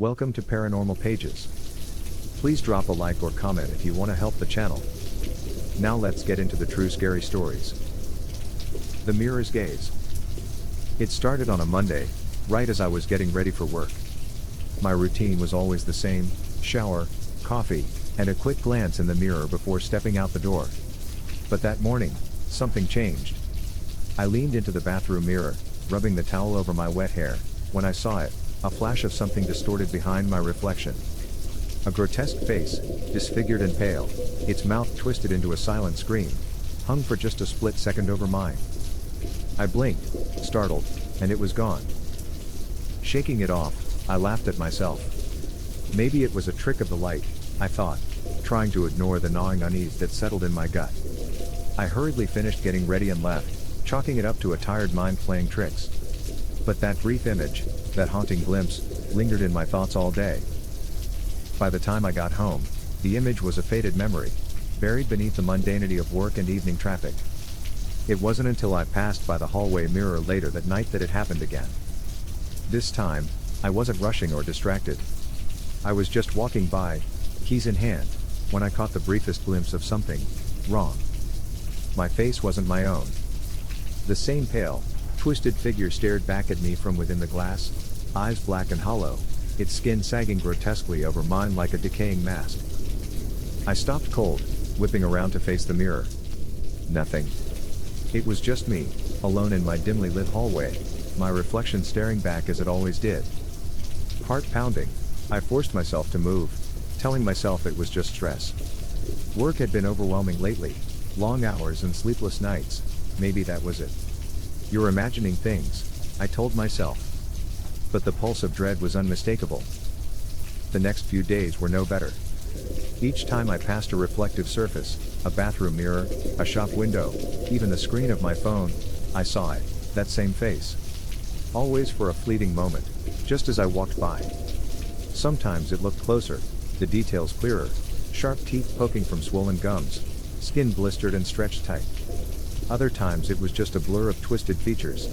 Welcome to Paranormal Pages. Please drop a like or comment if you want to help the channel. Now let's get into the true scary stories. The Mirror's Gaze. It started on a Monday, right as I was getting ready for work. My routine was always the same: shower, coffee, and a quick glance in the mirror before stepping out the door. But that morning, something changed. I leaned into the bathroom mirror, rubbing the towel over my wet hair, when I saw it, a flash of something distorted behind my reflection. A grotesque face, disfigured and pale, its mouth twisted into a silent scream, hung for just a split second over mine. I blinked, startled, and it was gone. Shaking it off, I laughed at myself. Maybe it was a trick of the light, I thought, trying to ignore the gnawing unease that settled in my gut. I hurriedly finished getting ready and left, chalking it up to a tired mind playing tricks. But that brief image, that haunting glimpse, lingered in my thoughts all day. By the time I got home, the image was a faded memory, buried beneath the mundanity of work and evening traffic. It wasn't until I passed by the hallway mirror later that night that it happened again. This time, I wasn't rushing or distracted. I was just walking by, keys in hand, when I caught the briefest glimpse of something wrong. My face wasn't my own. The same pale, twisted figure stared back at me from within the glass, eyes black and hollow, its skin sagging grotesquely over mine like a decaying mask. I stopped cold, whipping around to face the mirror. Nothing. It was just me, alone in my dimly lit hallway, my reflection staring back as it always did. Heart pounding, I forced myself to move, telling myself it was just stress. Work had been overwhelming lately, long hours and sleepless nights, maybe that was it. You're imagining things, I told myself. But the pulse of dread was unmistakable. The next few days were no better. Each time I passed a reflective surface, a bathroom mirror, a shop window, even the screen of my phone, I saw it, that same face. Always for a fleeting moment, just as I walked by. Sometimes it looked closer, the details clearer, sharp teeth poking from swollen gums, skin blistered and stretched tight. Other times it was just a blur of twisted features.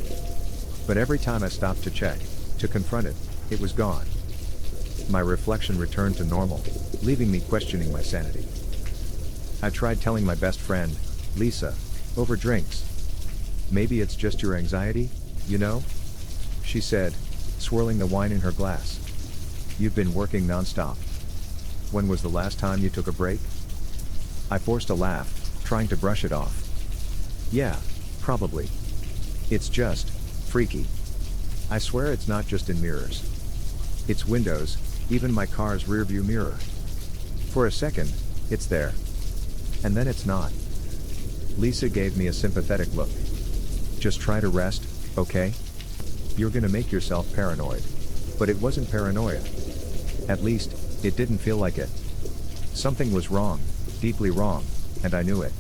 But every time I stopped to check, to confront it, it was gone. My reflection returned to normal, leaving me questioning my sanity. I tried telling my best friend, Lisa, over drinks. Maybe it's just your anxiety, you know? She said, swirling the wine in her glass. You've been working nonstop. When was the last time you took a break? I forced a laugh, trying to brush it off. Yeah, probably. It's just freaky. I swear it's not just in mirrors. It's windows, even my car's rearview mirror. For a second, it's there. And then it's not. Lisa gave me a sympathetic look. Just try to rest, okay? You're gonna make yourself paranoid. But it wasn't paranoia. At least, it didn't feel like it. Something was wrong, deeply wrong, and I knew it.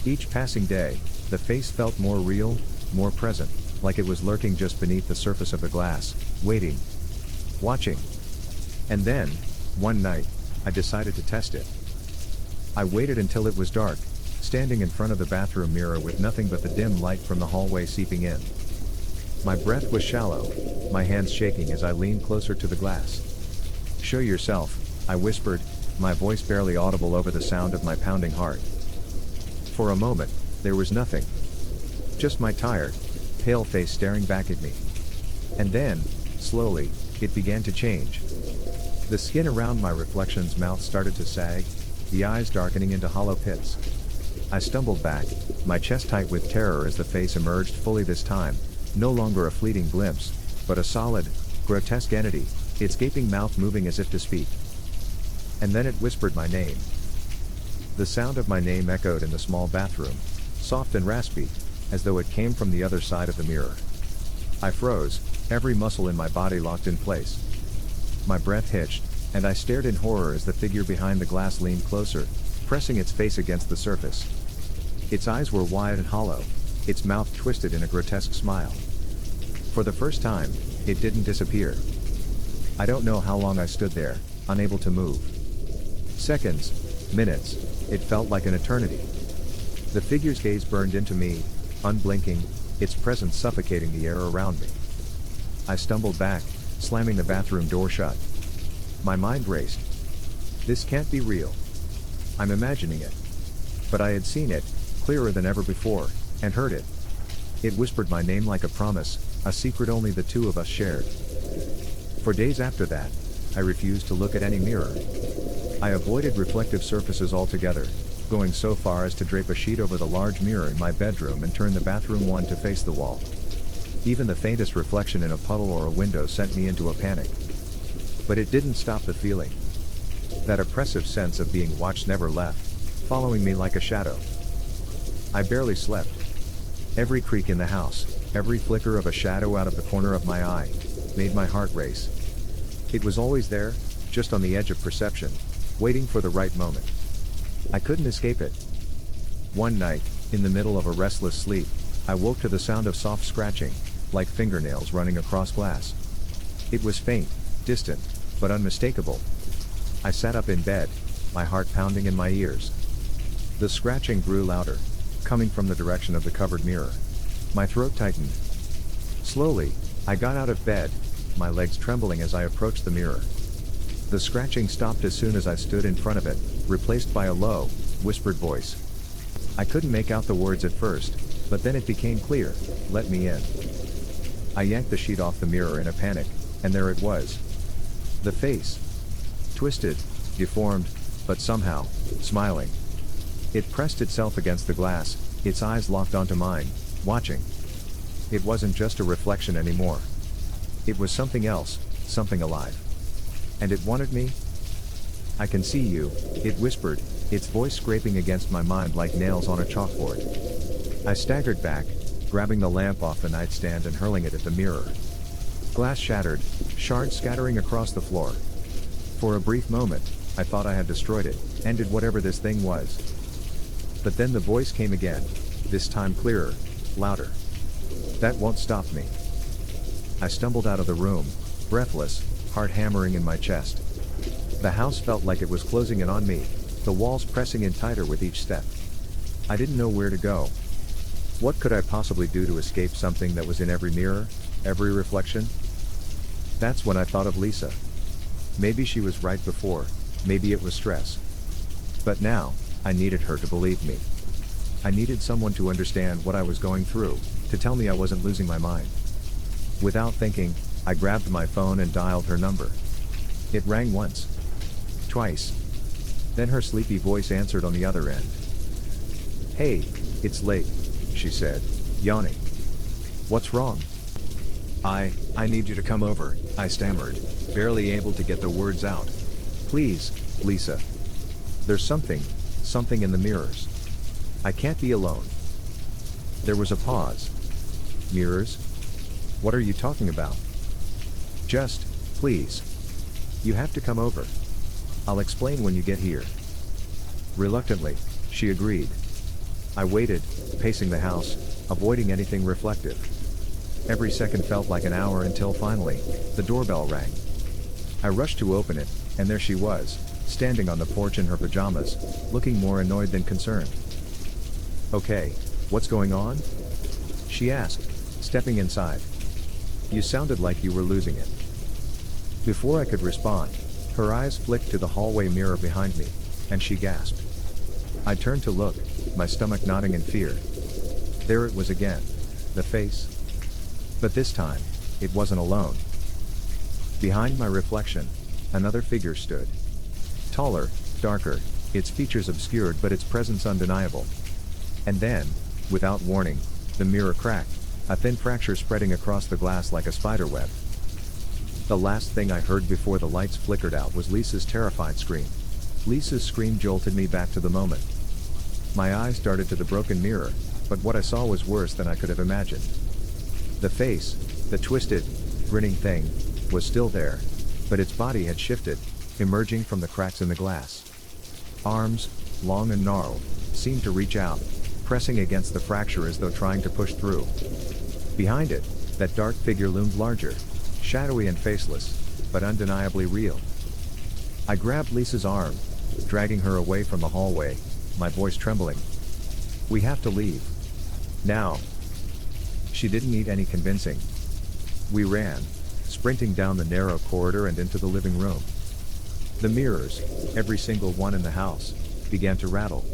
Each passing day, the face felt more real, more present, like it was lurking just beneath the surface of the glass, waiting, watching. And then, one night, I decided to test it. I waited until it was dark, standing in front of the bathroom mirror with nothing but the dim light from the hallway seeping in. My breath was shallow, my hands shaking as I leaned closer to the glass. Show yourself, I whispered, my voice barely audible over the sound of my pounding heart. For a moment, there was nothing. Just my tired, pale face staring back at me. And then, slowly, it began to change. The skin around my reflection's mouth started to sag, the eyes darkening into hollow pits. I stumbled back, my chest tight with terror as the face emerged fully this time, no longer a fleeting glimpse, but a solid, grotesque entity, its gaping mouth moving as if to speak. And then it whispered my name. The sound of my name echoed in the small bathroom, soft and raspy, as though it came from the other side of the mirror. I froze, every muscle in my body locked in place. My breath hitched, and I stared in horror as the figure behind the glass leaned closer, pressing its face against the surface. Its eyes were wide and hollow, its mouth twisted in a grotesque smile. For the first time, it didn't disappear. I don't know how long I stood there, unable to move. Seconds, minutes, it felt like an eternity. The figure's gaze burned into me, unblinking, its presence suffocating the air around me. I stumbled back, slamming the bathroom door shut. My mind raced. This can't be real. I'm imagining it. But I had seen it, clearer than ever before, and heard it. It whispered my name like a promise, a secret only the two of us shared. For days after that, I refused to look at any mirror. I avoided reflective surfaces altogether, going so far as to drape a sheet over the large mirror in my bedroom and turn the bathroom one to face the wall. Even the faintest reflection in a puddle or a window sent me into a panic. But it didn't stop the feeling. That oppressive sense of being watched never left, following me like a shadow. I barely slept. Every creak in the house, every flicker of a shadow out of the corner of my eye, made my heart race. It was always there, just on the edge of perception, waiting for the right moment. I couldn't escape it. One night, in the middle of a restless sleep, I woke to the sound of soft scratching, like fingernails running across glass. It was faint, distant, but unmistakable. I sat up in bed, my heart pounding in my ears. The scratching grew louder, coming from the direction of the covered mirror. My throat tightened. Slowly, I got out of bed, my legs trembling as I approached the mirror. The scratching stopped as soon as I stood in front of it, replaced by a low, whispered voice. I couldn't make out the words at first, but then it became clear, "Let me in." I yanked the sheet off the mirror in a panic, and there it was. The face. Twisted, deformed, but somehow, smiling. It pressed itself against the glass, its eyes locked onto mine, watching. It wasn't just a reflection anymore. It was something else, something alive. And it wanted me? "I can see you," it whispered, its voice scraping against my mind like nails on a chalkboard. I staggered back, grabbing the lamp off the nightstand and hurling it at the mirror. Glass shattered, shards scattering across the floor. For a brief moment, I thought I had destroyed it, ended whatever this thing was. But then the voice came again, this time clearer, louder. "That won't stop me." I stumbled out of the room, breathless, heart hammering in my chest. The house felt like it was closing in on me, the walls pressing in tighter with each step. I didn't know where to go. What could I possibly do to escape something that was in every mirror, every reflection? That's when I thought of Lisa. Maybe she was right before, maybe it was stress. But now, I needed her to believe me. I needed someone to understand what I was going through, to tell me I wasn't losing my mind. Without thinking, I grabbed my phone and dialed her number. It rang once. Twice. Then her sleepy voice answered on the other end. "Hey, it's late," she said, yawning. "What's wrong?" I need you to come over," I stammered, barely able to get the words out. "Please, Lisa. There's something in the mirrors. I can't be alone." There was a pause. "Mirrors? What are you talking about?" "Just, please. You have to come over. I'll explain when you get here." Reluctantly, she agreed. I waited, pacing the house, avoiding anything reflective. Every second felt like an hour until finally, the doorbell rang. I rushed to open it, and there she was, standing on the porch in her pajamas, looking more annoyed than concerned. "Okay, what's going on?" she asked, stepping inside. "You sounded like you were losing it." Before I could respond, her eyes flicked to the hallway mirror behind me, and she gasped. I turned to look, my stomach knotting in fear. There it was again, the face. But this time, it wasn't alone. Behind my reflection, another figure stood. Taller, darker, its features obscured but its presence undeniable. And then, without warning, the mirror cracked, a thin fracture spreading across the glass like a spiderweb. The last thing I heard before the lights flickered out was Lisa's terrified scream. Lisa's scream jolted me back to the moment. My eyes darted to the broken mirror, but what I saw was worse than I could have imagined. The face, the twisted, grinning thing, was still there, but its body had shifted, emerging from the cracks in the glass. Arms, long and gnarled, seemed to reach out, pressing against the fracture as though trying to push through. Behind it, that dark figure loomed larger, shadowy and faceless, but undeniably real. I grabbed Lisa's arm, dragging her away from the hallway, my voice trembling. "We have to leave. Now." She didn't need any convincing. We ran, sprinting down the narrow corridor and into the living room. The mirrors, every single one in the house, began to rattle.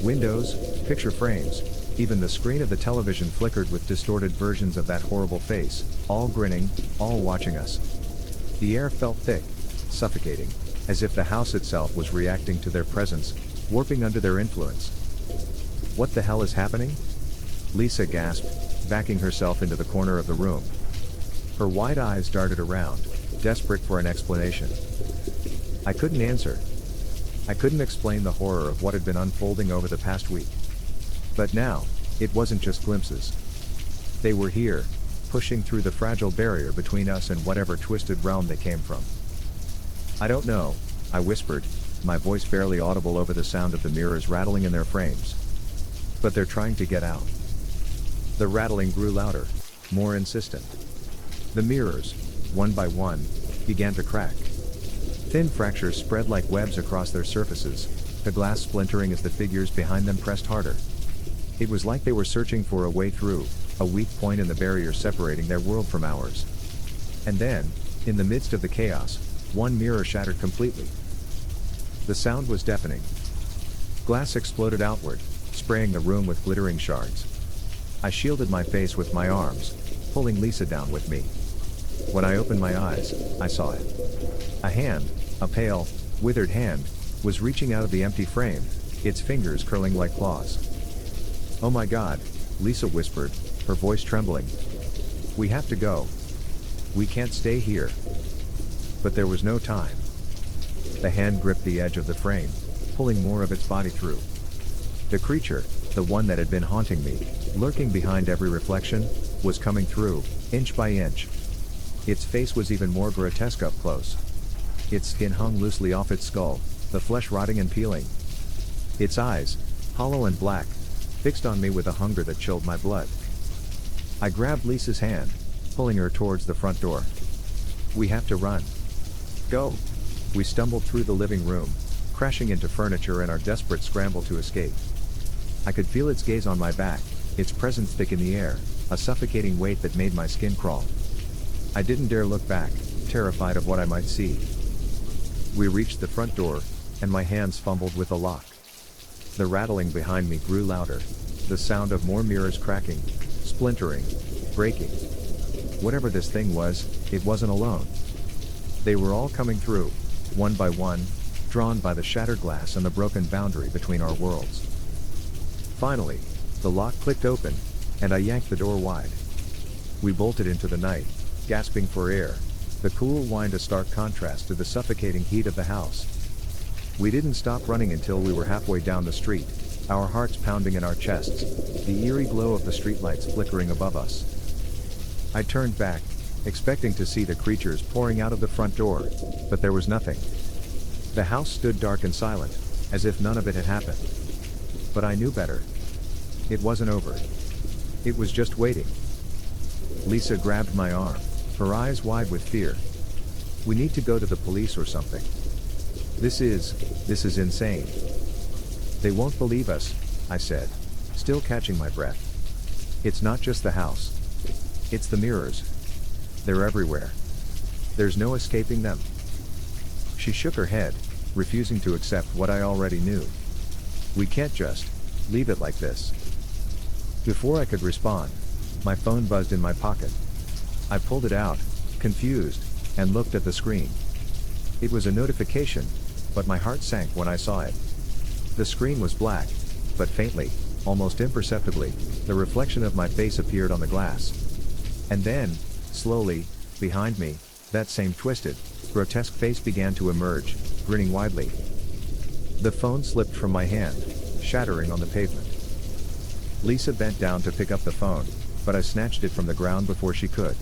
Windows, picture frames, even the screen of the television flickered with distorted versions of that horrible face, all grinning, all watching us. The air felt thick, suffocating, as if the house itself was reacting to their presence, warping under their influence. What the hell is happening? Lisa gasped, backing herself into the corner of the room. Her wide eyes darted around, desperate for an explanation. I couldn't answer. I couldn't explain the horror of what had been unfolding over the past week. But now, it wasn't just glimpses. They were here, pushing through the fragile barrier between us and whatever twisted realm they came from. I don't know, I whispered, my voice barely audible over the sound of the mirrors rattling in their frames. But they're trying to get out. The rattling grew louder, more insistent. The mirrors, one by one, began to crack. Thin fractures spread like webs across their surfaces, the glass splintering as the figures behind them pressed harder. It was like they were searching for a way through, a weak point in the barrier separating their world from ours. And then, in the midst of the chaos, one mirror shattered completely. The sound was deafening. Glass exploded outward, spraying the room with glittering shards. I shielded my face with my arms, pulling Lisa down with me. When I opened my eyes, I saw it. A hand, a pale, withered hand, was reaching out of the empty frame, its fingers curling like claws. "Oh my God," Lisa whispered, her voice trembling. "We have to go. We can't stay here." But there was no time. The hand gripped the edge of the frame, pulling more of its body through. The creature, the one that had been haunting me, lurking behind every reflection, was coming through, inch by inch. Its face was even more grotesque up close. Its skin hung loosely off its skull, the flesh rotting and peeling. Its eyes, hollow and black, fixed on me with a hunger that chilled my blood. I grabbed Lisa's hand, pulling her towards the front door. "We have to run." "Go." We stumbled through the living room, crashing into furniture in our desperate scramble to escape. I could feel its gaze on my back, its presence thick in the air, a suffocating weight that made my skin crawl. I didn't dare look back, terrified of what I might see. We reached the front door, and my hands fumbled with the lock. The rattling behind me grew louder, the sound of more mirrors cracking, splintering, breaking. Whatever this thing was, it wasn't alone. They were all coming through, one by one, drawn by the shattered glass and the broken boundary between our worlds. Finally, the lock clicked open, and I yanked the door wide. We bolted into the night, gasping for air, the cool wind a stark contrast to the suffocating heat of the house. We didn't stop running until we were halfway down the street, our hearts pounding in our chests, the eerie glow of the streetlights flickering above us. I turned back, expecting to see the creatures pouring out of the front door, but there was nothing. The house stood dark and silent, as if none of it had happened. But I knew better. It wasn't over. It was just waiting. Lisa grabbed my arm, her eyes wide with fear. "We need to go to the police or something. This is insane." "They won't believe us," I said, still catching my breath. "It's not just the house. It's the mirrors. They're everywhere. There's no escaping them." She shook her head, refusing to accept what I already knew. "We can't just leave it like this." Before I could respond, my phone buzzed in my pocket. I pulled it out, confused, and looked at the screen. It was a notification, but my heart sank when I saw it. The screen was black, but faintly, almost imperceptibly, the reflection of my face appeared on the glass. And then, slowly, behind me, that same twisted, grotesque face began to emerge, grinning widely. The phone slipped from my hand, shattering on the pavement. Lisa bent down to pick up the phone, but I snatched it from the ground before she could.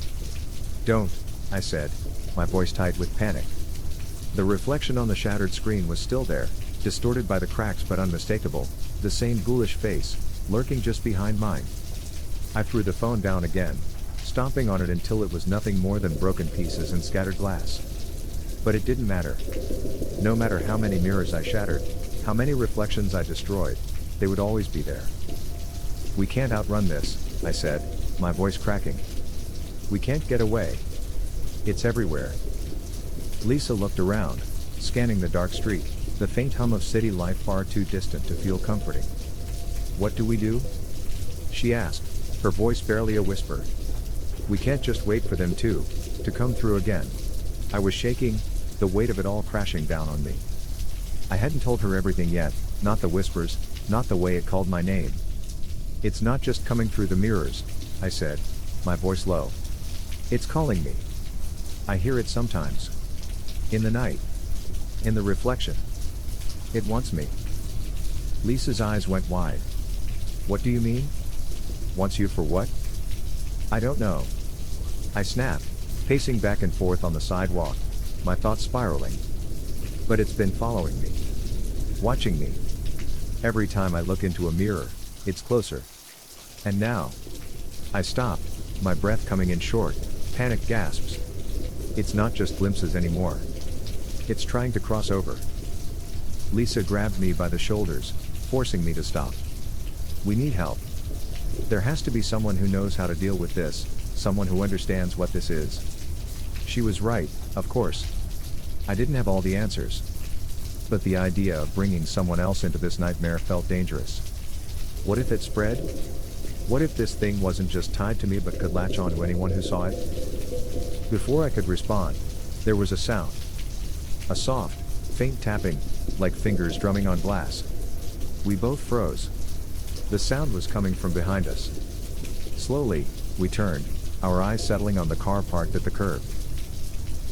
"Don't," I said, my voice tight with panic. The reflection on the shattered screen was still there, distorted by the cracks but unmistakable, the same ghoulish face, lurking just behind mine. I threw the phone down again, stomping on it until it was nothing more than broken pieces and scattered glass. But it didn't matter. No matter how many mirrors I shattered, how many reflections I destroyed, they would always be there. "We can't outrun this," I said, my voice cracking. "We can't get away. It's everywhere." Lisa looked around, scanning the dark street, the faint hum of city life far too distant to feel comforting. "What do we do?" she asked, her voice barely a whisper. "We can't just wait for them to come through again." I was shaking, the weight of it all crashing down on me. I hadn't told her everything yet, not the whispers, not the way it called my name. "It's not just coming through the mirrors," I said, my voice low. "It's calling me. I hear it sometimes. In the night. In the reflection. It wants me." Lisa's eyes went wide. "What do you mean? Wants you for what?" "I don't know," I snapped, pacing back and forth on the sidewalk, my thoughts spiraling. "But it's been following me. Watching me. Every time I look into a mirror, it's closer. And now." I stopped, my breath coming in short, panicked gasps. "It's not just glimpses anymore. It's trying to cross over." Lisa grabbed me by the shoulders, forcing me to stop. "We need help. There has to be someone who knows how to deal with this, someone who understands what this is." She was right, of course. I didn't have all the answers. But the idea of bringing someone else into this nightmare felt dangerous. What if it spread? What if this thing wasn't just tied to me but could latch on to anyone who saw it? Before I could respond, there was a sound. A soft, faint tapping, like fingers drumming on glass. We both froze. The sound was coming from behind us. Slowly, we turned, our eyes settling on the car parked at the curb.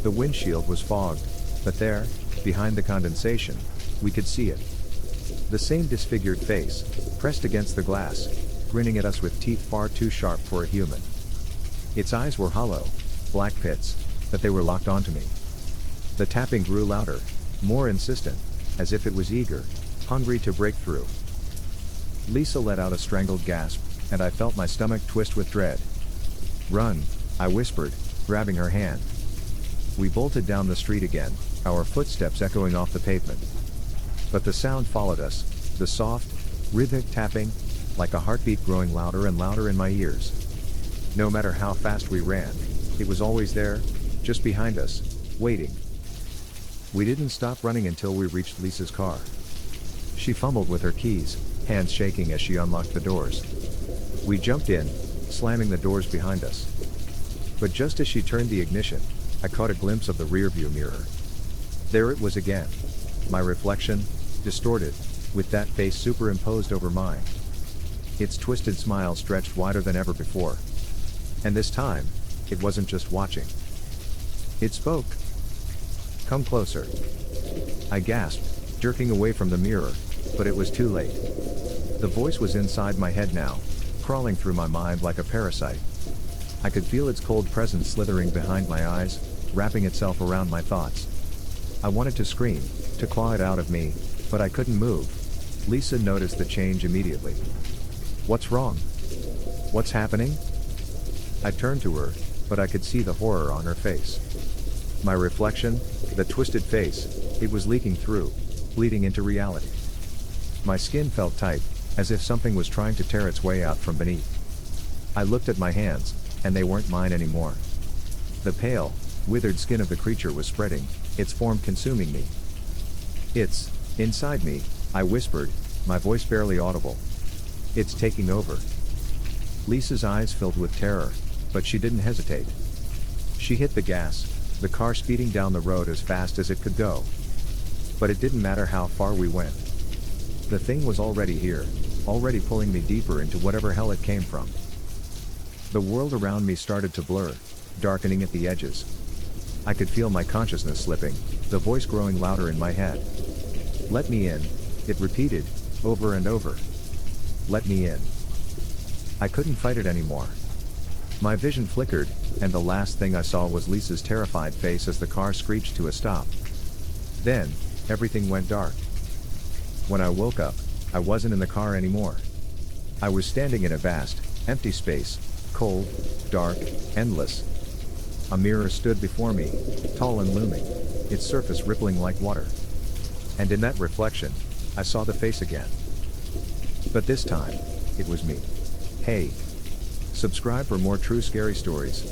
The windshield was fogged, but there, behind the condensation, we could see it. The same disfigured face, pressed against the glass, grinning at us with teeth far too sharp for a human. Its eyes were hollow, black pits, but they were locked onto me. The tapping grew louder, more insistent, as if it was eager, hungry to break through. Lisa let out a strangled gasp, and I felt my stomach twist with dread. "Run," I whispered, grabbing her hand. We bolted down the street again, our footsteps echoing off the pavement. But the sound followed us, the soft, rhythmic tapping, like a heartbeat growing louder and louder in my ears. No matter how fast we ran, it was always there, just behind us, waiting. We didn't stop running until we reached Lisa's car. She fumbled with her keys, hands shaking as she unlocked the doors. We jumped in, slamming the doors behind us. But just as she turned the ignition, I caught a glimpse of the rearview mirror. There it was again. My reflection, distorted, with that face superimposed over mine. Its twisted smile stretched wider than ever before. And this time, it wasn't just watching. It spoke. "Come closer." I gasped, jerking away from the mirror, but it was too late. The voice was inside my head now, crawling through my mind like a parasite. I could feel its cold presence slithering behind my eyes, wrapping itself around my thoughts. I wanted to scream, to claw it out of me, but I couldn't move. Lisa noticed the change immediately. "What's wrong? What's happening?" I turned to her, but I could see the horror on her face. My reflection, the twisted face, it was leaking through, bleeding into reality. My skin felt tight, as if something was trying to tear its way out from beneath. I looked at my hands, and they weren't mine anymore. The pale, withered skin of the creature was spreading, its form consuming me. "It's inside me," I whispered, my voice barely audible. "It's taking over." Lisa's eyes filled with terror, but she didn't hesitate. She hit the gas, the car speeding down the road as fast as it could go. But it didn't matter how far we went. The thing was already here, already pulling me deeper into whatever hell it came from. The world around me started to blur, darkening at the edges. I could feel my consciousness slipping, the voice growing louder in my head. "Let me in," it repeated, over and over. "Let me in." I couldn't fight it anymore. My vision flickered, and the last thing I saw was Lisa's terrified face as the car screeched to a stop. Then, everything went dark. When I woke up, I wasn't in the car anymore. I was standing in a vast, empty space, cold, dark, endless. A mirror stood before me, tall and looming, its surface rippling like water. And in that reflection, I saw the face again. But this time, it was me. Hey! Subscribe for more true scary stories.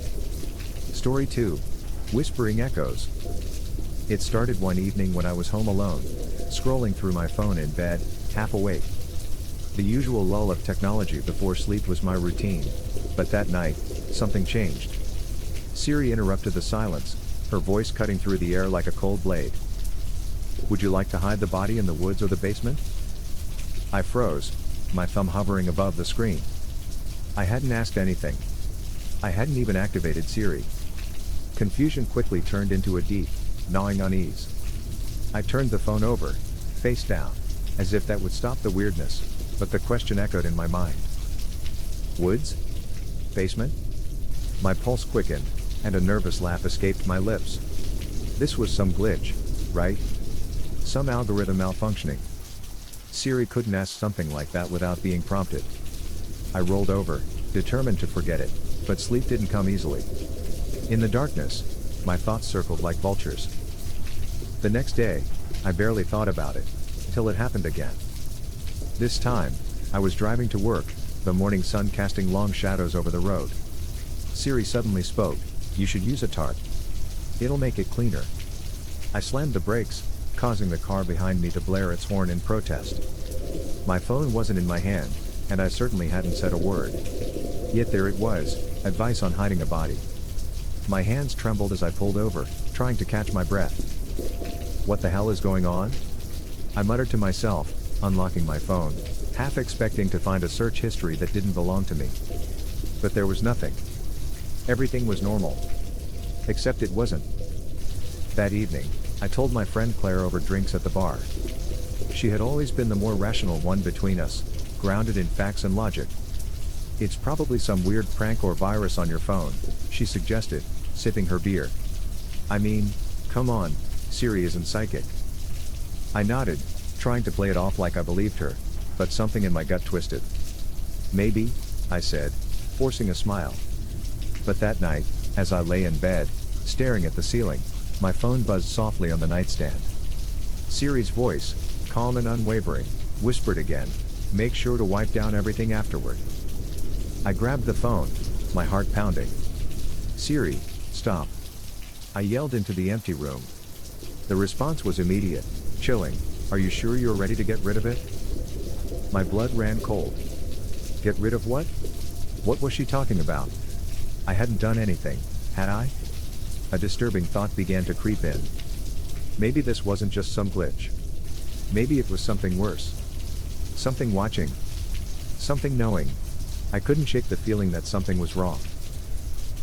Story 2. Whispering Echoes. It started one evening when I was home alone, scrolling through my phone in bed, half awake. The usual lull of technology before sleep was my routine, but that night, something changed. Siri interrupted the silence, her voice cutting through the air like a cold blade. "Would you like to hide the body in the woods or the basement?" I froze, my thumb hovering above the screen. I hadn't asked anything. I hadn't even activated Siri. Confusion quickly turned into a deep, gnawing unease. I turned the phone over, face down, as if that would stop the weirdness, but the question echoed in my mind. Woods? Basement? My pulse quickened, and a nervous laugh escaped my lips. This was some glitch, right? Some algorithm malfunctioning. Siri couldn't ask something like that without being prompted. I rolled over, determined to forget it, but sleep didn't come easily. In the darkness, my thoughts circled like vultures. The next day, I barely thought about it, till it happened again. This time, I was driving to work, the morning sun casting long shadows over the road. Siri suddenly spoke, "You should use a tarp. It'll make it cleaner." I slammed the brakes, causing the car behind me to blare its horn in protest. My phone wasn't in my hand, and I certainly hadn't said a word. Yet there it was, advice on hiding a body. My hands trembled as I pulled over, trying to catch my breath. What the hell is going on? I muttered to myself, unlocking my phone, half expecting to find a search history that didn't belong to me. But there was nothing. Everything was normal. Except it wasn't. That evening, I told my friend Claire over drinks at the bar. She had always been the more rational one between us, grounded in facts and logic. "It's probably some weird prank or virus on your phone," she suggested, sipping her beer. "I mean, come on, Siri isn't psychic." I nodded, trying to play it off like I believed her, but something in my gut twisted. "Maybe," I said, forcing a smile. But that night, as I lay in bed, staring at the ceiling, my phone buzzed softly on the nightstand. Siri's voice, calm and unwavering, whispered again, "Make sure to wipe down everything afterward." I grabbed the phone, my heart pounding. "Siri, stop." I yelled into the empty room. The response was immediate, chilling. "Are you sure you're ready to get rid of it?" My blood ran cold. Get rid of what? What was she talking about? I hadn't done anything, had I? A disturbing thought began to creep in. Maybe this wasn't just some glitch. Maybe it was something worse. Something watching. Something knowing. I couldn't shake the feeling that something was wrong.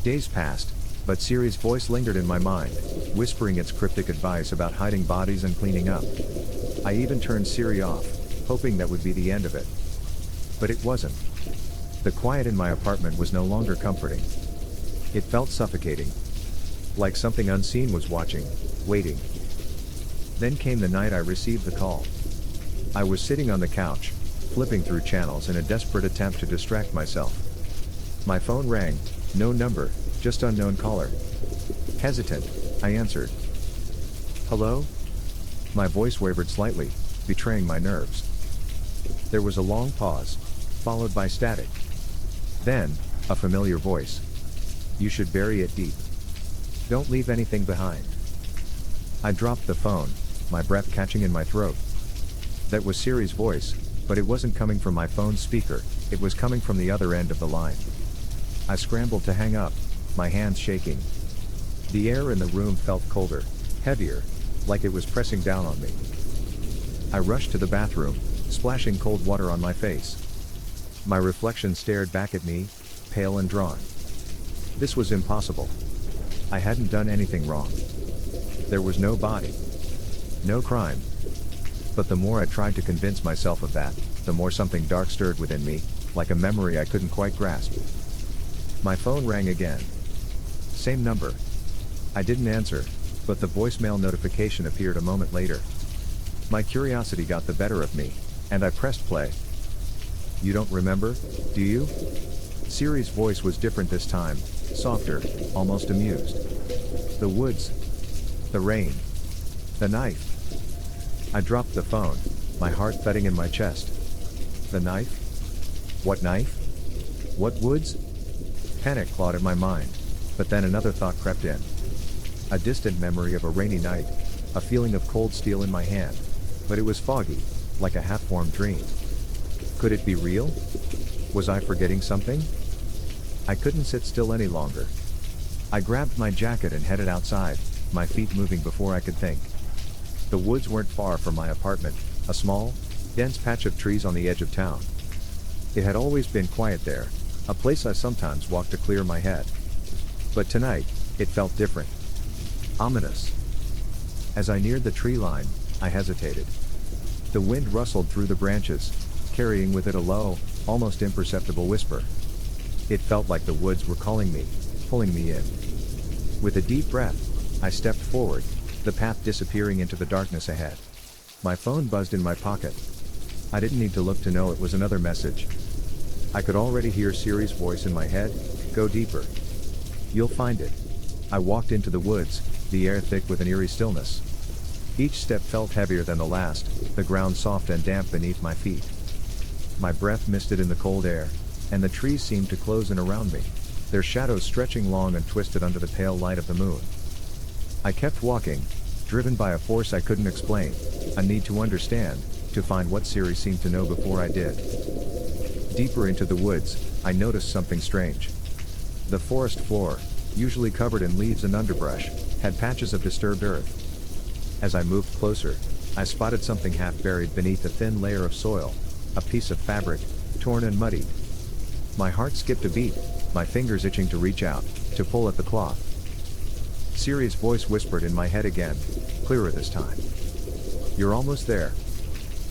Days passed, but Siri's voice lingered in my mind, whispering its cryptic advice about hiding bodies and cleaning up. I even turned Siri off, hoping that would be the end of it. But it wasn't. The quiet in my apartment was no longer comforting. It felt suffocating. Like something unseen was watching, waiting. Then came the night I received the call. I was sitting on the couch, flipping through channels in a desperate attempt to distract myself. My phone rang, no number, just unknown caller. Hesitant, I answered. "Hello?" My voice wavered slightly, betraying my nerves. There was a long pause, followed by static. Then, a familiar voice. "You should bury it deep. Don't leave anything behind." I dropped the phone, my breath catching in my throat. That was Siri's voice, but it wasn't coming from my phone's speaker, it was coming from the other end of the line. I scrambled to hang up, my hands shaking. The air in the room felt colder, heavier, like it was pressing down on me. I rushed to the bathroom, splashing cold water on my face. My reflection stared back at me, pale and drawn. This was impossible. I hadn't done anything wrong. There was no body. No crime. But the more I tried to convince myself of that, the more something dark stirred within me, like a memory I couldn't quite grasp. My phone rang again. Same number. I didn't answer, but the voicemail notification appeared a moment later. My curiosity got the better of me, and I pressed play. "You don't remember, do you?" Siri's voice was different this time, softer, almost amused. "The woods. The rain. The knife." I dropped the phone, my heart thudding in my chest. The knife? What knife? What woods? Panic clawed at my mind, but then another thought crept in. A distant memory of a rainy night, a feeling of cold steel in my hand. But it was foggy, like a half-formed dream. Could it be real? Was I forgetting something? I couldn't sit still any longer. I grabbed my jacket and headed outside, my feet moving before I could think. The woods weren't far from my apartment, a small, dense patch of trees on the edge of town. It had always been quiet there, a place I sometimes walked to clear my head. But tonight, it felt different. Ominous. As I neared the tree line, I hesitated. The wind rustled through the branches, carrying with it a low, almost imperceptible whisper. It felt like the woods were calling me, pulling me in. With a deep breath, I stepped forward, the path disappearing into the darkness ahead. My phone buzzed in my pocket. I didn't need to look to know it was another message. I could already hear Siri's voice in my head, "Go deeper. You'll find it." I walked into the woods, the air thick with an eerie stillness. Each step felt heavier than the last, the ground soft and damp beneath my feet. My breath misted in the cold air, and the trees seemed to close in around me, their shadows stretching long and twisted under the pale light of the moon. I kept walking, driven by a force I couldn't explain, a need to understand, to find what Siri seemed to know before I did. Deeper into the woods, I noticed something strange. The forest floor, usually covered in leaves and underbrush, had patches of disturbed earth. As I moved closer, I spotted something half buried beneath a thin layer of soil, a piece of fabric, torn and muddied. My heart skipped a beat, my fingers itching to reach out, to pull at the cloth. Siri's voice whispered in my head again, clearer this time. "You're almost there.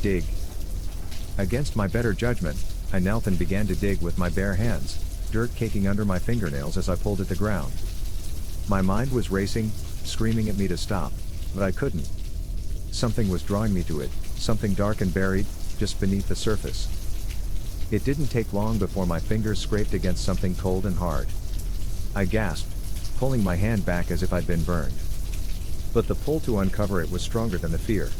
Dig." Against my better judgment, I knelt and began to dig with my bare hands, dirt caking under my fingernails as I pulled at the ground. My mind was racing, screaming at me to stop, but I couldn't. Something was drawing me to it, something dark and buried, just beneath the surface. It didn't take long before my fingers scraped against something cold and hard. I gasped, pulling my hand back as if I'd been burned. But the pull to uncover it was stronger than the fear.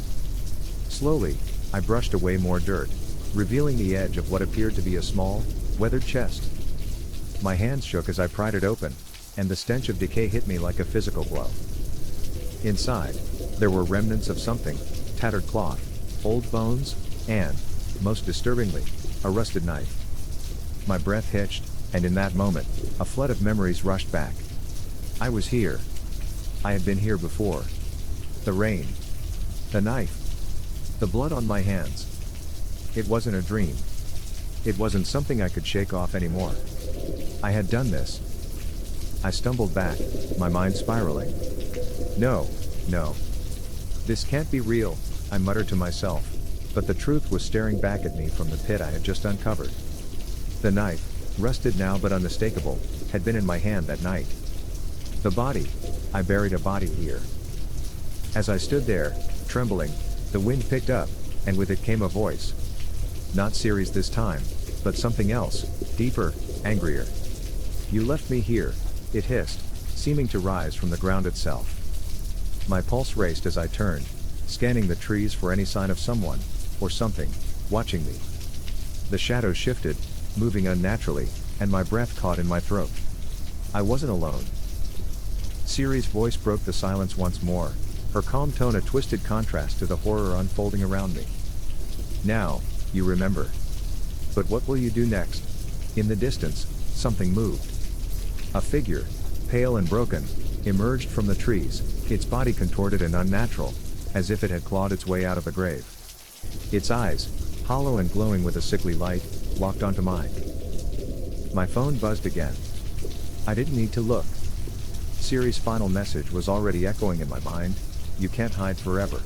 Slowly, I brushed away more dirt, revealing the edge of what appeared to be a small, weathered chest. My hands shook as I pried it open, and the stench of decay hit me like a physical blow. Inside, there were remnants of something, tattered cloth, old bones, and, most disturbingly, a rusted knife. My breath hitched, and in that moment, a flood of memories rushed back. I was here. I had been here before. The rain. The knife. The blood on my hands. It wasn't a dream. It wasn't something I could shake off anymore. I had done this. I stumbled back, my mind spiraling. No. This can't be real, I muttered to myself, but the truth was staring back at me from the pit I had just uncovered. The knife, rusted now but unmistakable, had been in my hand that night. The body, I buried a body here. As I stood there, trembling, the wind picked up, and with it came a voice. Not Siri's this time, but something else, deeper, angrier. "You left me here," it hissed, seeming to rise from the ground itself. My pulse raced as I turned, scanning the trees for any sign of someone, or something, watching me. The shadows shifted, moving unnaturally, and my breath caught in my throat. I wasn't alone. Siri's voice broke the silence once more, her calm tone a twisted contrast to the horror unfolding around me. "Now, you remember. But what will you do next?" In the distance, something moved. A figure, pale and broken, emerged from the trees, its body contorted and unnatural, as if it had clawed its way out of the grave. Its eyes, hollow and glowing with a sickly light, locked onto mine. My phone buzzed again. I didn't need to look. Siri's final message was already echoing in my mind, "You can't hide forever."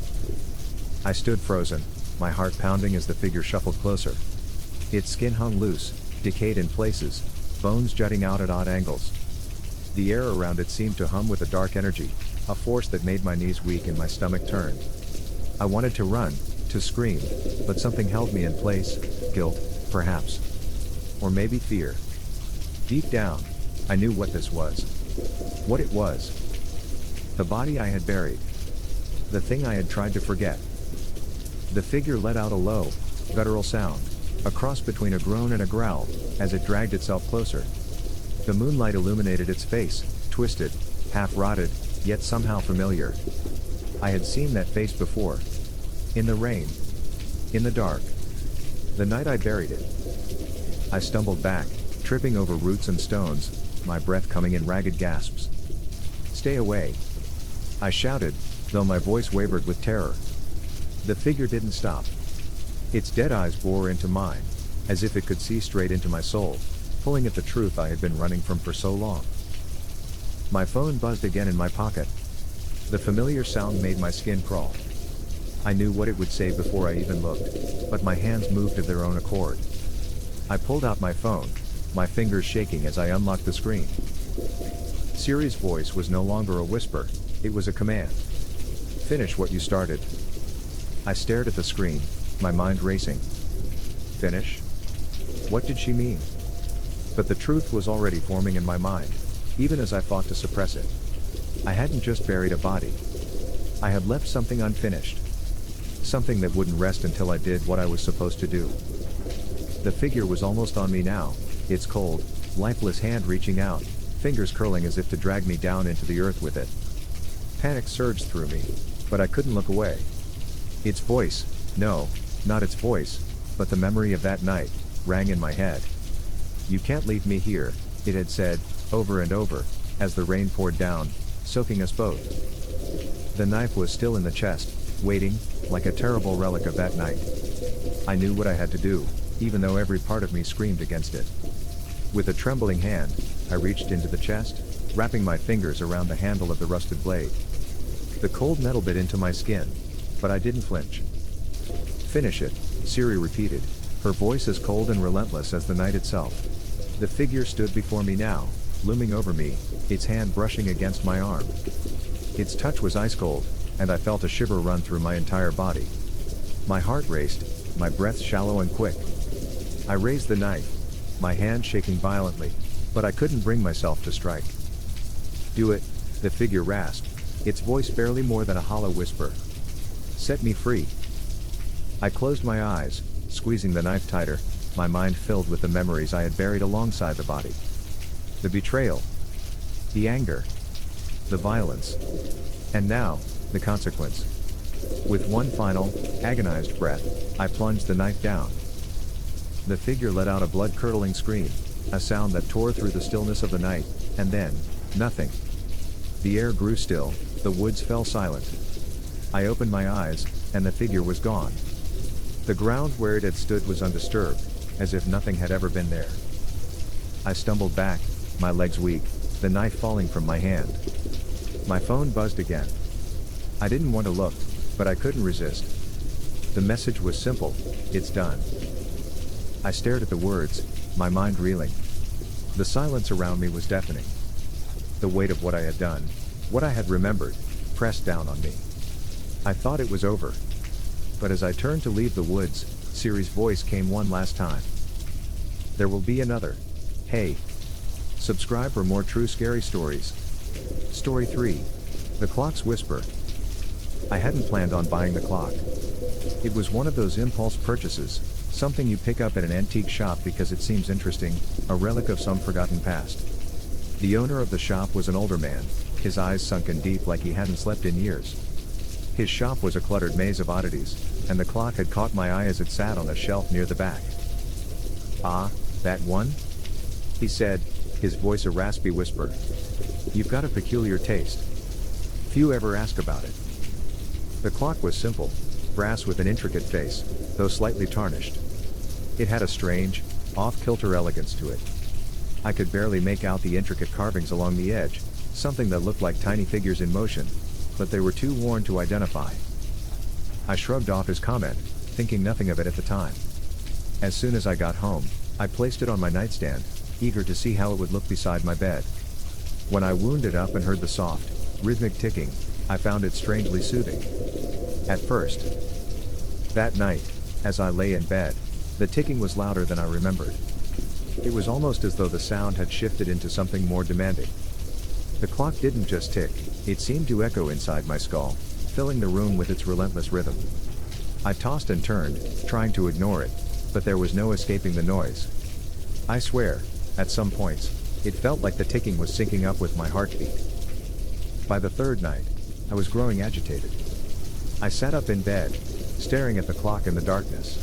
I stood frozen, my heart pounding as the figure shuffled closer. Its skin hung loose, decayed in places, bones jutting out at odd angles. The air around it seemed to hum with a dark energy, a force that made my knees weak and my stomach turn. I wanted to run, to scream, but something held me in place, guilt, perhaps. Or maybe fear. Deep down, I knew what this was. What it was. The body I had buried. The thing I had tried to forget. The figure let out a low, guttural sound, a cross between a groan and a growl, as it dragged itself closer. The moonlight illuminated its face, twisted, half-rotted, yet somehow familiar. I had seen that face before. In the rain. In the dark. The night I buried it. I stumbled back, tripping over roots and stones, my breath coming in ragged gasps. "Stay away!" I shouted, though my voice wavered with terror. The figure didn't stop. Its dead eyes bore into mine, as if it could see straight into my soul, pulling at the truth I had been running from for so long. My phone buzzed again in my pocket. The familiar sound made my skin crawl. I knew what it would say before I even looked, but my hands moved of their own accord. I pulled out my phone, my fingers shaking as I unlocked the screen. Siri's voice was no longer a whisper, it was a command. "Finish what you started." I stared at the screen, my mind racing. Finish? What did she mean? But the truth was already forming in my mind, even as I fought to suppress it. I hadn't just buried a body. I had left something unfinished. Something that wouldn't rest until I did what I was supposed to do. The figure was almost on me now, its cold, lifeless hand reaching out, fingers curling as if to drag me down into the earth with it. Panic surged through me, but I couldn't look away. Its voice, no, not its voice, but the memory of that night, rang in my head. "You can't leave me here," it had said, over and over, as the rain poured down, soaking us both. The knife was still in the chest, waiting, like a terrible relic of that night. I knew what I had to do, even though every part of me screamed against it. With a trembling hand, I reached into the chest, wrapping my fingers around the handle of the rusted blade. The cold metal bit into my skin, but I didn't flinch. "Finish it," Siri repeated, her voice as cold and relentless as the night itself. The figure stood before me now, looming over me, its hand brushing against my arm. Its touch was ice cold, and I felt a shiver run through my entire body. My heart raced, my breath shallow and quick. I raised the knife, my hand shaking violently, but I couldn't bring myself to strike. "Do it," the figure rasped, its voice barely more than a hollow whisper. "Set me free." I closed my eyes, squeezing the knife tighter, my mind filled with the memories I had buried alongside the body. The betrayal. The anger. The violence. And now, the consequence. With one final, agonized breath, I plunged the knife down. The figure let out a blood-curdling scream, a sound that tore through the stillness of the night, and then, nothing. The air grew still, the woods fell silent. I opened my eyes, and the figure was gone. The ground where it had stood was undisturbed, as if nothing had ever been there. I stumbled back, my legs weak, the knife falling from my hand. My phone buzzed again. I didn't want to look, but I couldn't resist. The message was simple: "It's done." I stared at the words, my mind reeling. The silence around me was deafening. The weight of what I had done, what I had remembered, pressed down on me. I thought it was over. But as I turned to leave the woods, Siri's voice came one last time. "There will be another. Hey. Subscribe for more true scary stories." Story 3. The Clock's Whisper. I hadn't planned on buying the clock. It was one of those impulse purchases, something you pick up at an antique shop because it seems interesting, a relic of some forgotten past. The owner of the shop was an older man, his eyes sunken deep like he hadn't slept in years. His shop was a cluttered maze of oddities, and the clock had caught my eye as it sat on a shelf near the back. "Ah, that one?" he said, his voice a raspy whisper. "You've got a peculiar taste. Few ever ask about it." The clock was simple, brass with an intricate face, though slightly tarnished. It had a strange, off-kilter elegance to it. I could barely make out the intricate carvings along the edge, something that looked like tiny figures in motion, but they were too worn to identify. I shrugged off his comment, thinking nothing of it at the time. As soon as I got home, I placed it on my nightstand, eager to see how it would look beside my bed. When I wound it up and heard the soft, rhythmic ticking, I found it strangely soothing. At first. That night, as I lay in bed, the ticking was louder than I remembered. It was almost as though the sound had shifted into something more demanding. The clock didn't just tick, it seemed to echo inside my skull, filling the room with its relentless rhythm. I tossed and turned, trying to ignore it, but there was no escaping the noise. I swear, at some points, it felt like the ticking was syncing up with my heartbeat. By the third night, I was growing agitated. I sat up in bed, staring at the clock in the darkness.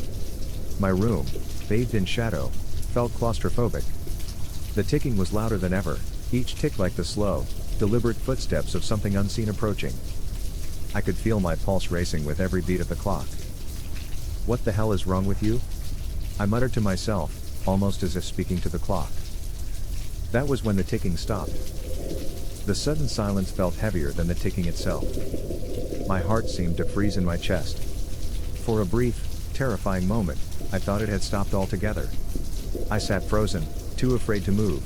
My room, bathed in shadow, felt claustrophobic. The ticking was louder than ever, each tick like the slow, deliberate footsteps of something unseen approaching. I could feel my pulse racing with every beat of the clock. "What the hell is wrong with you?" I muttered to myself, almost as if speaking to the clock. That was when the ticking stopped. The sudden silence felt heavier than the ticking itself. My heart seemed to freeze in my chest. For a brief, terrifying moment, I thought it had stopped altogether. I sat frozen, too afraid to move.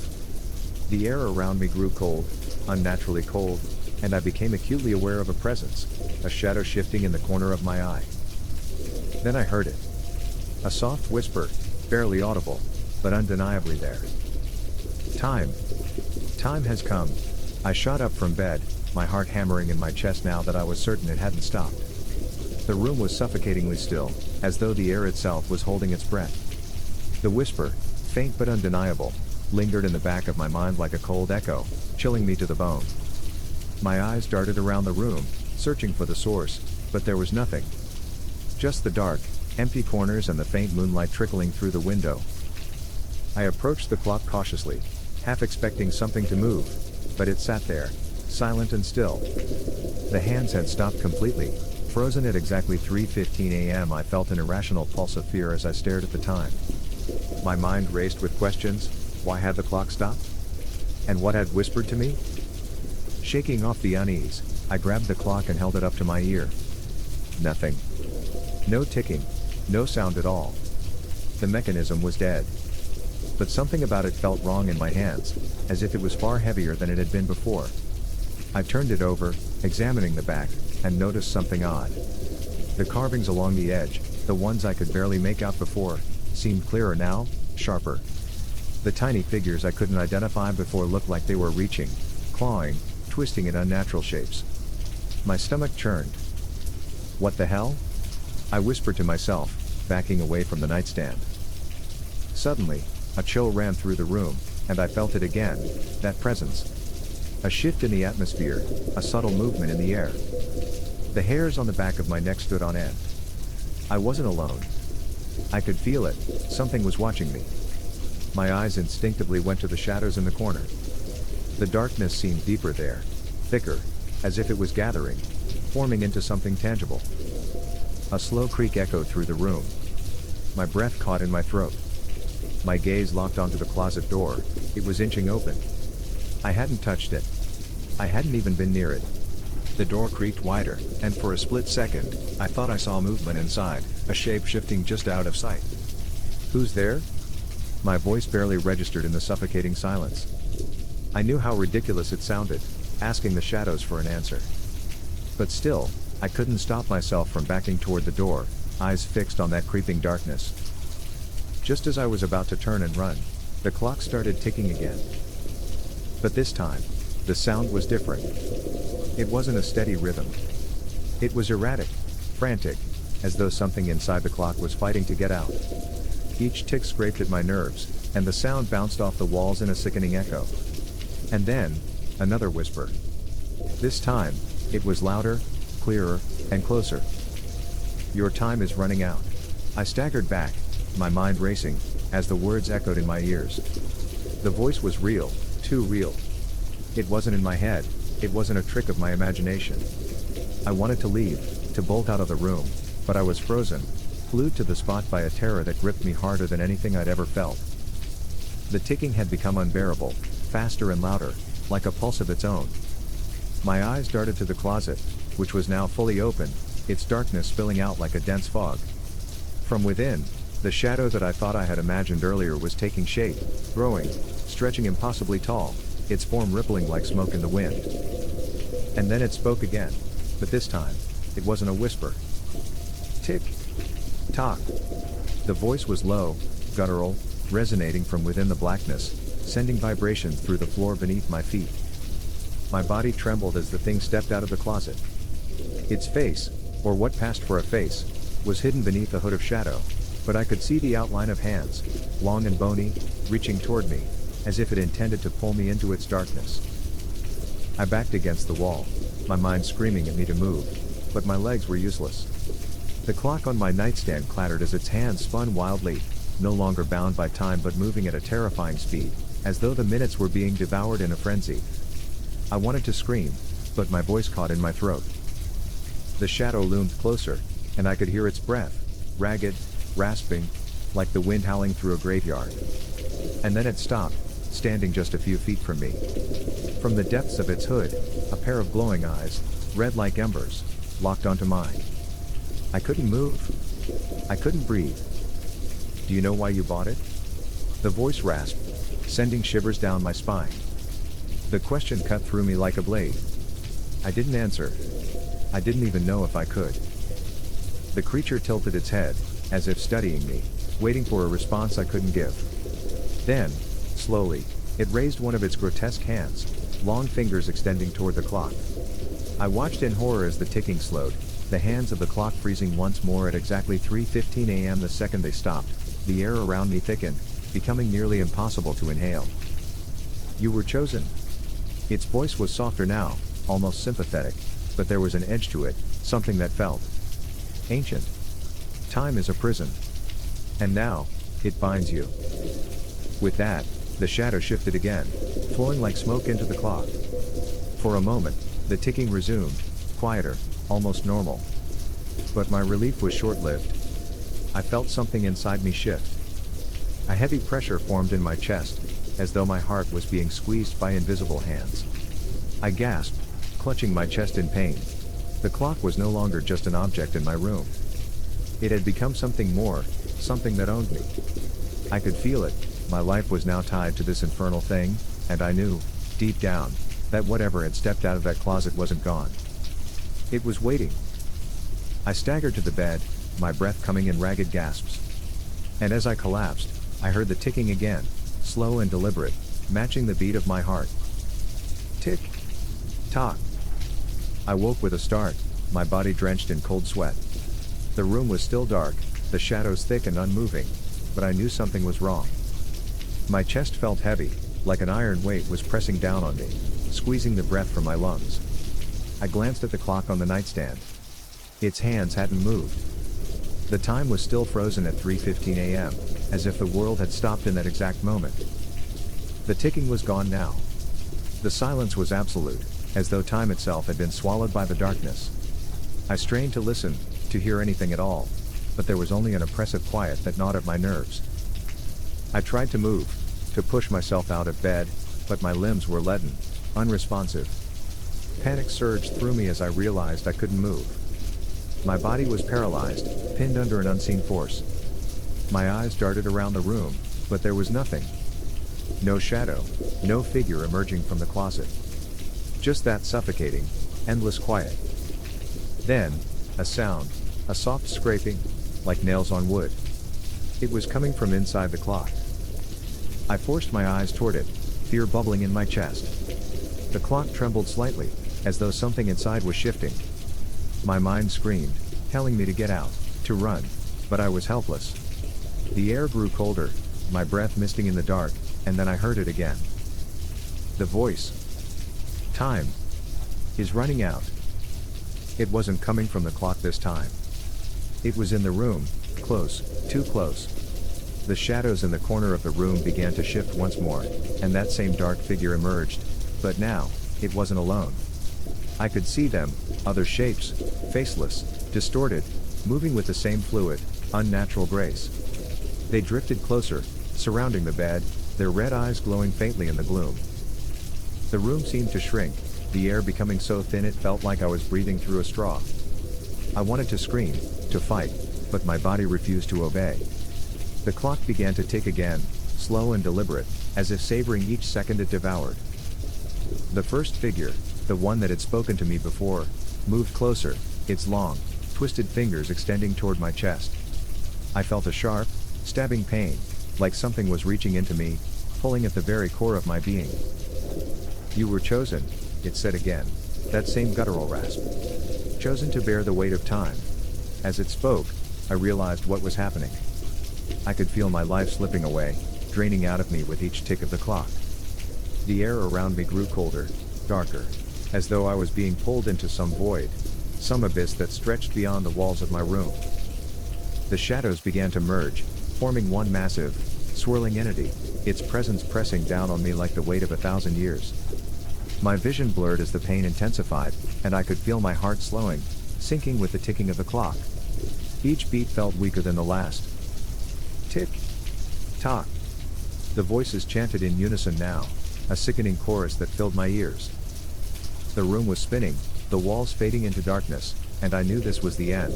The air around me grew cold, unnaturally cold, and I became acutely aware of a presence, a shadow shifting in the corner of my eye. Then I heard it. A soft whisper, barely audible, but undeniably there. "Time. Time has come." I shot up from bed, my heart hammering in my chest now that I was certain it hadn't stopped. The room was suffocatingly still, as though the air itself was holding its breath. The whisper, faint but undeniable, lingered in the back of my mind like a cold echo, chilling me to the bone. My eyes darted around the room, searching for the source, but there was nothing. Just the dark, empty corners and the faint moonlight trickling through the window. I approached the clock cautiously, half expecting something to move, but it sat there, silent and still. The hands had stopped completely, frozen at exactly 3:15 a.m. I felt an irrational pulse of fear as I stared at the time. My mind raced with questions. Why had the clock stopped? And what had whispered to me? Shaking off the unease, I grabbed the clock and held it up to my ear. Nothing. No ticking, no sound at all. The mechanism was dead. But something about it felt wrong in my hands, as if it was far heavier than it had been before. I turned it over, examining the back, and noticed something odd. The carvings along the edge, the ones I could barely make out before, seemed clearer now, sharper. The tiny figures I couldn't identify before looked like they were reaching, clawing, twisting in unnatural shapes. My stomach churned. "What the hell?" I whispered to myself, backing away from the nightstand. Suddenly, a chill ran through the room, and I felt it again, that presence. A shift in the atmosphere, a subtle movement in the air. The hairs on the back of my neck stood on end. I wasn't alone. I could feel it, something was watching me. My eyes instinctively went to the shadows in the corner. The darkness seemed deeper there, thicker, as if it was gathering, forming into something tangible. A slow creak echoed through the room. My breath caught in my throat. My gaze locked onto the closet door. It was inching open. I hadn't touched it. I hadn't even been near it. The door creaked wider, and for a split second, I thought I saw movement inside, a shape shifting just out of sight. "Who's there?" My voice barely registered in the suffocating silence. I knew how ridiculous it sounded, asking the shadows for an answer. But still, I couldn't stop myself from backing toward the door, eyes fixed on that creeping darkness. Just as I was about to turn and run, the clock started ticking again. But this time, the sound was different. It wasn't a steady rhythm. It was erratic, frantic, as though something inside the clock was fighting to get out. Each tick scraped at my nerves, and the sound bounced off the walls in a sickening echo. And then, another whisper. This time, it was louder, clearer, and closer. "Your time is running out." I staggered back, my mind racing, as the words echoed in my ears. The voice was real, too real. It wasn't in my head, it wasn't a trick of my imagination. I wanted to leave, to bolt out of the room, but I was frozen, glued to the spot by a terror that gripped me harder than anything I'd ever felt. The ticking had become unbearable, faster and louder, like a pulse of its own. My eyes darted to the closet, which was now fully open, its darkness spilling out like a dense fog. From within, the shadow that I thought I had imagined earlier was taking shape, growing, stretching impossibly tall, its form rippling like smoke in the wind. And then it spoke again, but this time, it wasn't a whisper. Tick. Tock. The voice was low, guttural, resonating from within the blackness, sending vibrations through the floor beneath my feet. My body trembled as the thing stepped out of the closet. Its face, or what passed for a face, was hidden beneath a hood of shadow, but I could see the outline of hands, long and bony, reaching toward me, as if it intended to pull me into its darkness. I backed against the wall, my mind screaming at me to move. but my legs were useless. The clock on my nightstand clattered as its hands spun wildly, no longer bound by time but moving at a terrifying speed, as though the minutes were being devoured in a frenzy. I wanted to scream, but my voice caught in my throat. The shadow loomed closer, and I could hear its breath, ragged, rasping, like the wind howling through a graveyard. And then it stopped, standing just a few feet from me. From the depths of its hood, a pair of glowing eyes, red like embers, locked onto mine. I couldn't move. I couldn't breathe. Do you know why you bought it? The voice rasped, sending shivers down my spine. The question cut through me like a blade. I didn't answer. I didn't even know if I could. The creature tilted its head, as if studying me, waiting for a response I couldn't give. Then, slowly, it raised one of its grotesque hands, long fingers extending toward the clock. I watched in horror as the ticking slowed, the hands of the clock freezing once more at exactly 3:15 a.m. The second they stopped, the air around me thickened, becoming nearly impossible to inhale. You were chosen. Its voice was softer now, almost sympathetic, but there was an edge to it, something that felt ancient. Time is a prison. And now, it binds you. With that, the shadow shifted again, flowing like smoke into the clock. For a moment, the ticking resumed, quieter, almost normal. But my relief was short-lived. I felt something inside me shift. A heavy pressure formed in my chest, as though my heart was being squeezed by invisible hands. I gasped, clutching my chest in pain. The clock was no longer just an object in my room. It had become something more, something that owned me. I could feel it, my life was now tied to this infernal thing, and I knew, deep down, that whatever had stepped out of that closet wasn't gone. It was waiting. I staggered to the bed, my breath coming in ragged gasps. And as I collapsed, I heard the ticking again, slow and deliberate, matching the beat of my heart. Tick. Tock. I woke with a start, my body drenched in cold sweat. The room was still dark, the shadows thick and unmoving, but I knew something was wrong. My chest felt heavy, like an iron weight was pressing down on me, squeezing the breath from my lungs. I glanced at the clock on the nightstand. Its hands hadn't moved. The time was still frozen at 3:15 a.m., as if the world had stopped in that exact moment. The ticking was gone now. The silence was absolute, as though time itself had been swallowed by the darkness. I strained to listen, to hear anything at all, but there was only an oppressive quiet that gnawed at my nerves. I tried to move, to push myself out of bed, but my limbs were leaden, unresponsive. Panic surged through me as I realized I couldn't move. My body was paralyzed, pinned under an unseen force. My eyes darted around the room, but there was nothing. No shadow, no figure emerging from the closet. Just that suffocating, endless quiet. Then, a sound, a soft scraping, like nails on wood. It was coming from inside the clock. I forced my eyes toward it, fear bubbling in my chest. The clock trembled slightly, as though something inside was shifting. My mind screamed, telling me to get out, to run, but I was helpless. The air grew colder, my breath misting in the dark, and then I heard it again. The voice. Time is running out. It wasn't coming from the clock this time. It was in the room, close, too close. The shadows in the corner of the room began to shift once more, and that same dark figure emerged, but now, it wasn't alone. I could see them, other shapes, faceless, distorted, moving with the same fluid, unnatural grace. They drifted closer, surrounding the bed, their red eyes glowing faintly in the gloom. The room seemed to shrink, the air becoming so thin it felt like I was breathing through a straw. I wanted to scream, to fight, but my body refused to obey. The clock began to tick again, slow and deliberate, as if savoring each second it devoured. The first figure, the one that had spoken to me before, moved closer, its long, twisted fingers extending toward my chest. I felt a sharp, stabbing pain, like something was reaching into me, pulling at the very core of my being. You were chosen, it said again, that same guttural rasp. Chosen to bear the weight of time. As it spoke, I realized what was happening. I could feel my life slipping away, draining out of me with each tick of the clock. The air around me grew colder, darker, as though I was being pulled into some void. some abyss that stretched beyond the walls of my room. The shadows began to merge, forming one massive, swirling entity, its presence pressing down on me like the weight of 1,000 years. My vision blurred as the pain intensified, and I could feel my heart slowing, syncing with the ticking of the clock. Each beat felt weaker than the last. Tick. Tock. The voices chanted in unison now, a sickening chorus that filled my ears. The room was spinning, the walls fading into darkness, and I knew this was the end.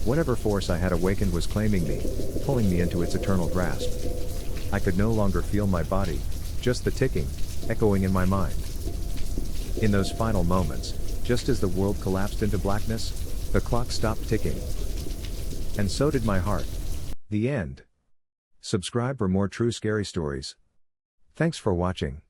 Whatever force I had awakened was claiming me, pulling me into its eternal grasp. I could no longer feel my body, just the ticking, echoing in my mind. In those final moments, just as the world collapsed into blackness, the clock stopped ticking. And so did my heart. The end. Subscribe for more true scary stories. Thanks for watching.